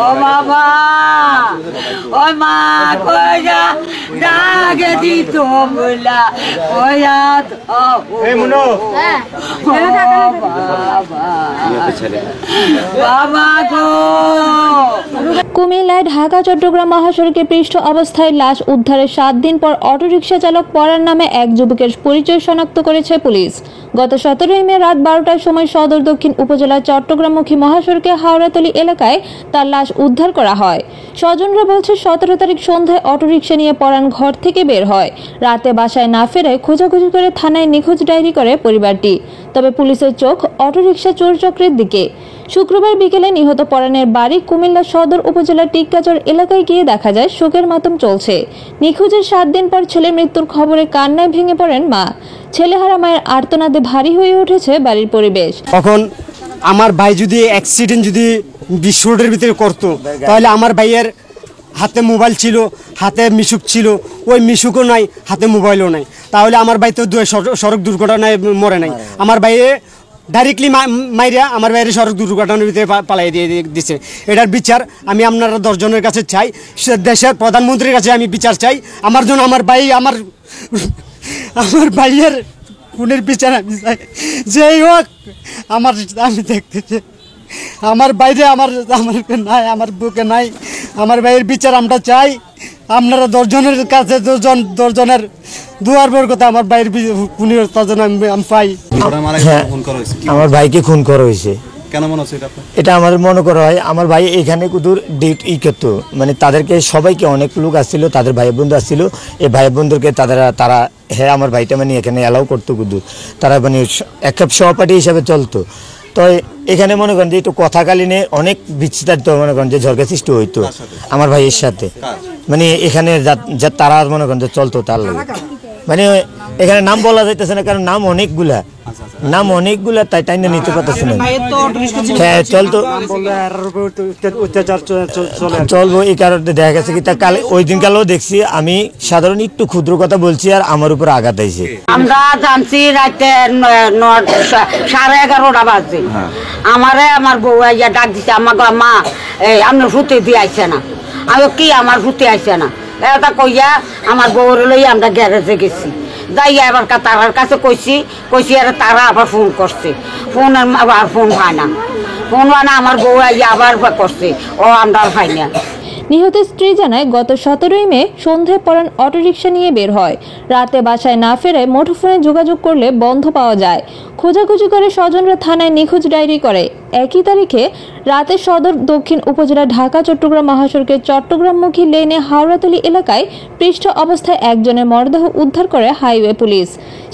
ও বাবা ও মা কইরা ডাকে দিত বলা ওয়াত এই মুনো বাবা গো। কুমিল্লায় ঢাকা চট্টগ্রাম মহাসড়কে পৃষ্ঠ অবস্থায় লাশ উদ্ধারের 7 দিন পর অটোরিকশা চালক পরাণ নামে এক যুবকের পরিচয় শনাক্ত করেছে পুলিশ। গত 17 মে রাত 12টার সময় সদর দক্ষিণ উপজেলার চট্টগ্রামমুখী মহাসড়কে হাওড়াতলী এলাকায় তার লাশ উদ্ধার করা হয়। স্বজনরা বলছে 17 তারিখ সন্ধ্যায় অটোরিকশা নিয়ে পরাণ ঘর থেকে বের হয়। রাতে বাসায় না ফেরে খোঁজাখুঁজি করে থানায় নিখোঁজ ডায়েরি করে পরিবারটি। তবে পুলিশের চোখ অটোরিকশা চোর চক্রের দিকে। শুক্রবার বিকেলে নিহত পরাণের বাড়ি কুমিল্লা সদর উপজেলার টিক্কাচর এলাকায় গিয়ে দেখা যায় শোকের মাতম চলছে। নিখোঁজের 7 দিন পর ছেলের মৃত্যুর খবরে কান্নায় ভেঙে পড়েন মা। ছেলেহারা মায়ের আর্তনাদে ভারী হয়ে উঠেছে বাড়ির পরিবেশ। তখন আমার ভাই যদি অ্যাক্সিডেন্ট যদি বিশ্ব রোডের ভিতরে করতো তাহলে আমার ভাইয়ের হাতে মোবাইল ছিল, হাতে মিশুক ছিল, ওই মিশুকও নাই, হাতে মোবাইলও নাই, তাহলে আমার ভাই তো সড়ক দুর্ঘটনায় মরে নাই। আমার ভাইয়ে ডাইরেক্টলি মাইরা আমার বাইরে সড়ক দুর্ঘটনার ভিতরে পালাই দিয়ে দিচ্ছে। এটার বিচার আমি আপনারা 10 জনের কাছে চাই, দেশের প্রধানমন্ত্রীর কাছে আমি বিচার চাই। আমার জন্য আমার ভাই আমার ভাইয়ের খুনের বিচার আমি চাই। যেই হোক আমি দেখতে চাই আমার বাইরে আমার নাই, আমার বুকে নাই, আমার ভাইয়ের বিচার আমরা চাই। আপনারা 10 জনের কাছে 10 জনের দুয়ার বরকতে আমার ভাইয়ের খুনের তদন্ত আমি পাই। আমার ভাইকে খুন করা হয়েছে। কেন মনে হচ্ছে এটা? আমার মনে করা হয় আমার ভাই এখানে কুদুর ই করতো, মানে তাদেরকে সবাইকে অনেক লোক আসছিল, তাদের ভাই বন্ধু আসছিল, এই ভাই বন্ধুকে তারা হ্যাঁ আমার ভাইটা মানে এখানে অ্যালাউ করতো কুদুর, তারা মানে একটা সহপাঠী হিসাবে চলতো। তো এখানে মনে করেন যে একটু কথাকালীনে অনেক বিচ্ছিন্ন মনে করেন যে ঝড়কা সৃষ্টি হইতো আমার ভাইয়ের সাথে, মানে এখানে যা তারা মনে করেন যে চলতো তার লাগে, মানে এখানে নাম বলা যাইতেছে না কারণ নাম অনেকগুলা তাই টাইনা নিতে পারতেছে না। হ্যাঁ চলতো চলবো এই কারণে দেখা গেছে কি কালে ওই দিন কালেও দেখছি আমি সাধারণ একটু ক্ষুদ্র কথা বলছি আর আমার উপর আঘাত আইছে। আমরা জানছি রাতে 11:30 বাজে আমারে আমার বউ আইয়া ডাক দিছে, আমার মা আপনার ফুটে দিয়ে আইছে না। আমি কি আমার ফুটে আইছে না এটা কইয়া আমার বউরে লইয়া আমরা গ্যারেজে গেছি। যাইয়া এবার তারার কাছে কইছি আর তারা আবার ফোন করছে, আবার ফোন পায় না আমার বউ আইয়া আবার করছে, ও আমরা পাই না। নিহত স্ত্রী জানায় গত 17 মে সন্ধ্যায় পরাণ অটোরিকশা নিয়ে বের হয়। রাতে বাসায় না ফেরে মুঠোফোনে যোগাযোগ করলে বন্ধ পাওয়া যায়। খোঁজাখুঁজি করে স্বজনরা থানায় নিখোঁজ ডায়েরি করে। একই তারিখে রাতে সদর দক্ষিণ উপজেলা ঢাকা চট্টগ্রাম মহাসড়কের চট্টগ্রামমুখী লেনে হাওড়াতলী এলাকায় পৃষ্ঠ অবস্থায় একজনের মরদেহ উদ্ধার করে হাইওয়ে পুলিশ।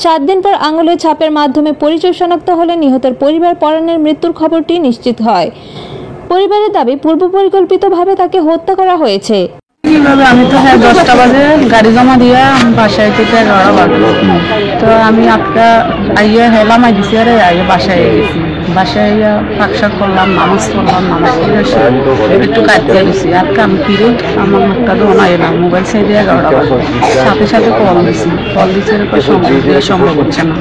7 দিন পর আঙুলের ছাপের মাধ্যমে পরিচয় শনাক্ত হলে নিহতের পরিবার পরাণের মৃত্যুর খবরটি নিশ্চিত হয়। পরিবারের দাবি পূর্ব পরিকল্পিতভাবে তাকে হত্যা করা হয়েছে। আমি তো 10টা বাজে গাড়ি জমা দিয়ে বাসায় থেকে 11 বাজে, তো আমি একটা আইয়া হেলাম দিছি আর বাসায় গেছি। বাসায় পাকশাক করলাম, নামাজ পড়লাম, নামাজ পড়ে একটু কাটতে গেছি আর কাম ফিরে আমার একটা দোনা এলাম মোবাইল সাইডে 11টা বাজে সাথে কল দিচ্ছে সম্ভব হচ্ছে না।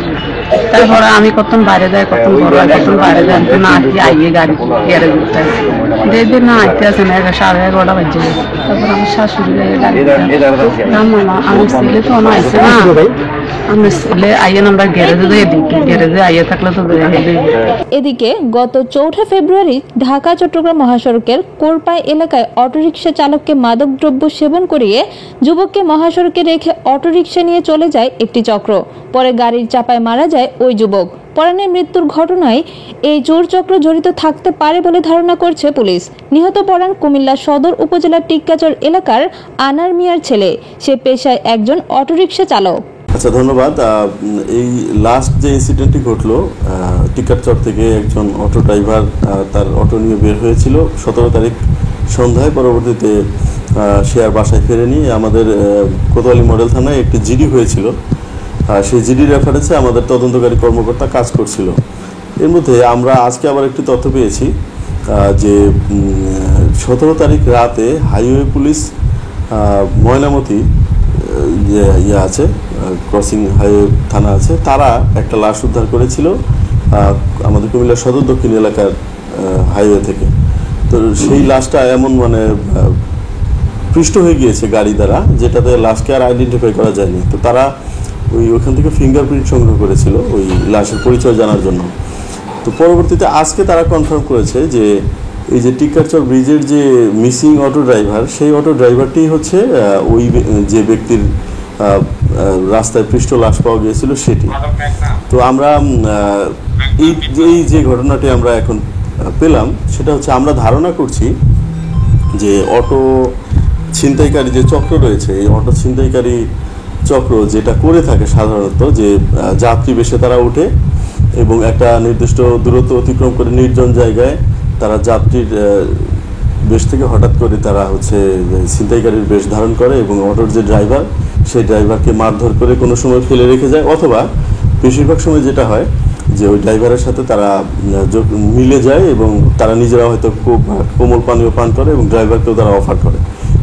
তারপরে আমি কতক্ষণ বাইরে দেয় কতক্ষণ ঘর হয় কতক্ষণ বাইরে দেয় না আইয়ে গাড়ি গেড়ে দিতে দেখবে না আইতে আছে না 11:30 বাজে। তারপর আমার শাশুড়ি না মামা আমার ছেলে তো না আইসে না, আমার ছেলে আইয়ে আমরা গ্যারেজে আইয়ে থাকলে তো। এদিকে গত 4 ফেব্রুয়ারি ঢাকা চট্টগ্রাম মহাসড়কের কোরপাই এলাকায় অটোরিকশা চালককে মাদকদ্রব্য সেবন করিয়ে যুবককে মহাসড়কে রেখে অটোরিকশা নিয়ে চলে যায় একটি চক্র। পরে গাড়ির চাপায় মারা যায় ওই যুবক। পরাণের মৃত্যুর ঘটনায় এই চোর চক্র জড়িত থাকতে পারে বলে ধারণা করছে পুলিশ। নিহত পরাণ কুমিল্লা সদর উপজেলার টিক্কাচর এলাকার আনার মিয়ার ছেলে। সে পেশায় একজন অটোরিকশা চালক। আচ্ছা ধন্যবাদ। এই লাস্ট যে ইনসিডেন্টটি ঘটলো টিক্কাচর থেকে একজন অটো ড্রাইভার তার অটো নিয়ে বের হয়েছিল 17 তারিখ সন্ধ্যায়। পরবর্তীতে সে আর বাসায় ফেরেনি। আমাদের কোতোয়ালি মডেল থানায় একটি জিডি হয়েছিল, সেই জিডি রেফারেন্সে আমাদের তদন্তকারী কর্মকর্তা কাজ করছিল। এর মধ্যে আমরা আজকে আবার একটি তথ্য পেয়েছি যে 17 তারিখ রাতে হাইওয়ে পুলিশ ময়নামতি যে আছে ক্রসিং হাইওয়ে থানা আছে, তারা একটা লাশ উদ্ধার করেছিল আমাদের কুমিল্লা সদর দক্ষিণ এলাকার হাইওয়ে থেকে। তো তো সেই লাশটা এমন মানে পৃষ্ঠ হয়ে গিয়েছে গাড়ি দ্বারা, যেটাতে লাশকে আর আইডেন্টিফাই করা যায়নি। তো তারা ওইখান থেকে ফিঙ্গারপ্রিন্ট সংগ্রহ করেছিল ওই লাশের পরিচয় জানার জন্য। তো পরবর্তীতে আজকে তারা কনফার্ম করেছে যে এই যে টিকারচর ব্রিজের যে মিসিং অটো ড্রাইভার, সেই অটো ড্রাইভারটি হচ্ছে ওই যে ব্যক্তির রাস্তায় পৃষ্ঠ লাশ পাওয়া গিয়েছিল সেটি। তো আমরা এই যে ঘটনাটি আমরা এখন পেলাম, সেটা হচ্ছে আমরা ধারণা করছি যে অটো ছিনতাইকারী যে চক্র রয়েছে, এই অটো ছিনতাইকারী চক্র যেটা করে থাকে সাধারণত, যে যাত্রী বেশে তারা ওঠে এবং একটা নির্দিষ্ট দূরত্ব অতিক্রম করে নির্জন জায়গায় তারা যাত্রীর বেশ থেকে হঠাৎ করে তারা হচ্ছে ছিনতাইকারীর বেশ ধারণ করে এবং অটোর যে ড্রাইভার, সেই ড্রাইভারকে মারধর করে কোনো সময় ফেলে রেখে যায়, অথবা বেশিরভাগ সময় যেটা হয় যে ওই ড্রাইভারের সাথে তারা মিলে যায় এবং তারা নিজেরা হয়তো কোমল পানীয় পান করে এবং ড্রাইভারকেও তারা অফার করে।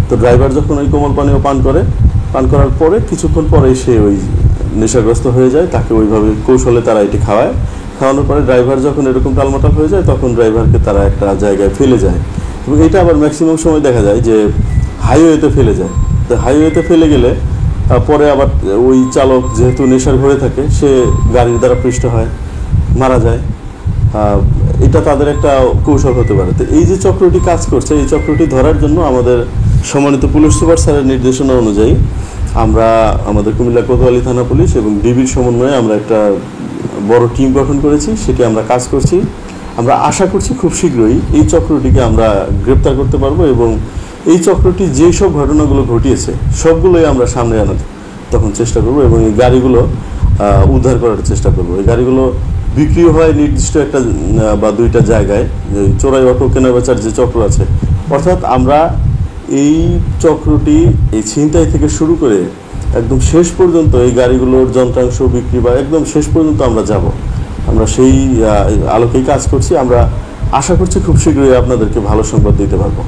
তো ড্রাইভার যখন ওই কোমল পানীয় পান করার পরে কিছুক্ষণ পরেই সে ওই নেশাগ্রস্ত হয়ে যায়, তাকে ওইভাবে কৌশলে তারা এটি খাওয়ানোর পরে ড্রাইভার যখন এরকম টালমাটাল হয়ে যায়, তখন ড্রাইভারকে তারা একটা জায়গায় ফেলে যায়। এবং এটা আবার ম্যাক্সিমাম সময় দেখা যায় যে হাইওয়েতে ফেলে যায়। তো হাইওয়েতে ফেলে গেলে পরে আবার ওই চালক যেহেতু নেশার ঘরে থাকে, সে গাড়ির দ্বারা পৃষ্ঠ হয়, মারা যায়। এটা তাদের একটা কৌশল হতে পারে। তো এই যে চক্রটি কাজ করছে, এই চক্রটি ধরার জন্য আমাদের সম্মানিত পুলিশ সুপার স্যারের নির্দেশনা অনুযায়ী আমরা আমাদের কুমিল্লা কোতোয়ালি থানা পুলিশ এবং ডিবির সমন্বয়ে আমরা একটা বড় টিম গঠন করেছি, সেটি আমরা কাজ করছি। আমরা আশা করছি খুব শীঘ্রই এই চক্রটিকে আমরা গ্রেপ্তার করতে পারবো এবং এই চক্রটি যেই সব ঘটনাগুলো ঘটিয়েছে সবগুলোই আমরা সামনে আনার তখন চেষ্টা করব এবং এই গাড়িগুলো উদ্ধার করার চেষ্টা করব। এই গাড়িগুলো বিক্রি হয় নির্দিষ্ট একটা বা দুইটা জায়গায়, চোরাই অটো কেনাবেচার যে চক্র আছে, অর্থাৎ আমরা এই চক্রটি এই ছিনতাই থেকে শুরু করে একদম শেষ পর্যন্ত এই গাড়িগুলোর যন্ত্রাংশ বিক্রি বা একদম শেষ পর্যন্ত আমরা যাব। আমরা সেই আলোকেই কাজ করছি। আমরা আশা করছি খুব শীঘ্রই আপনাদেরকে ভালো সংবাদ দিতে পারবো।